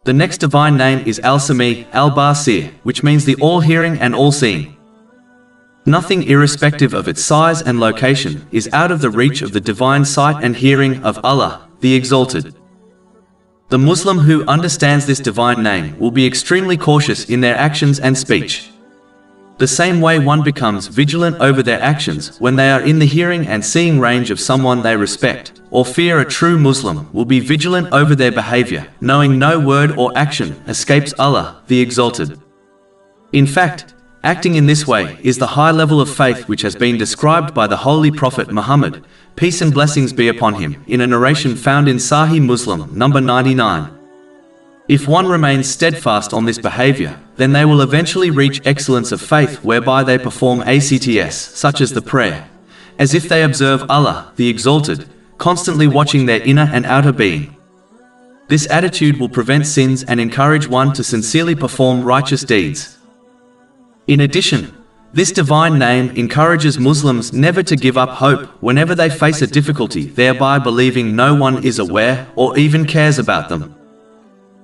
The next divine name is Al-Samee, Al-Basir, which means the all-hearing and all-seeing. Nothing, irrespective of its size and location, is out of the reach of the divine sight and hearing of Allah, the Exalted. The Muslim who understands this divine name will be extremely cautious in their actions and speech. The same way one becomes vigilant over their actions when they are in the hearing and seeing range of someone they respect or fear, a true Muslim will be vigilant over their behavior, knowing no word or action escapes Allah, the Exalted. In fact, acting in this way is the high level of faith which has been described by the Holy Prophet Muhammad, peace and blessings be upon him, in a narration found in Sahih Muslim, number 99. If one remains steadfast on this behavior, then they will eventually reach excellence of faith whereby they perform acts such as the prayer, as if they observe Allah, the Exalted, constantly watching their inner and outer being. This attitude will prevent sins and encourage one to sincerely perform righteous deeds. In addition, this divine name encourages Muslims never to give up hope whenever they face a difficulty, thereby believing no one is aware or even cares about them.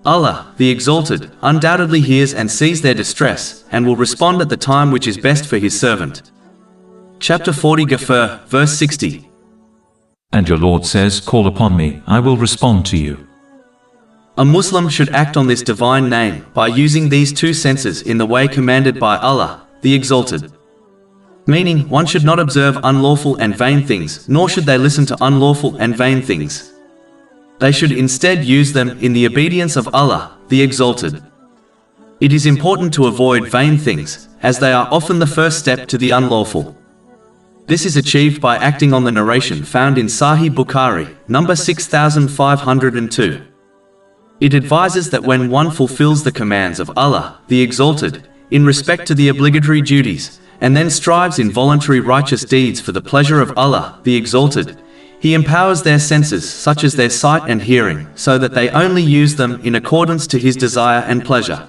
Allah, the Exalted, undoubtedly hears and sees their distress, and will respond at the time which is best for His servant. Chapter 40 Ghafir, verse 60. And your Lord says, "Call upon me, I will respond to you." A Muslim should act on this divine name by using these two senses in the way commanded by Allah, the Exalted. Meaning, one should not observe unlawful and vain things, nor should they listen to unlawful and vain things. They should instead use them in the obedience of Allah, the Exalted. It is important to avoid vain things, as they are often the first step to the unlawful. This is achieved by acting on the narration found in Sahih Bukhari, number 6502. It advises that when one fulfills the commands of Allah, the Exalted, in respect to the obligatory duties, and then strives in voluntary righteous deeds for the pleasure of Allah, the Exalted, He empowers their senses, such as their sight and hearing, so that they only use them in accordance to His desire and pleasure.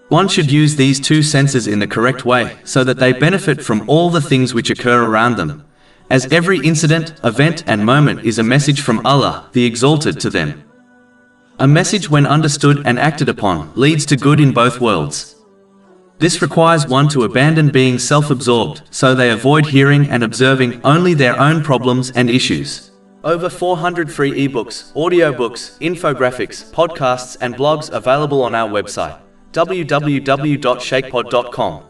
One should use these two senses in the correct way, so that they benefit from all the things which occur around them, as every incident, event and moment is a message from Allah, the Exalted, to them. A message, when understood and acted upon, leads to good in both worlds. This requires one to abandon being self-absorbed, so they avoid hearing and observing only their own problems and issues. Over 400 free ebooks, audiobooks, infographics, podcasts and blogs available on our website, www.shaykhpod.com.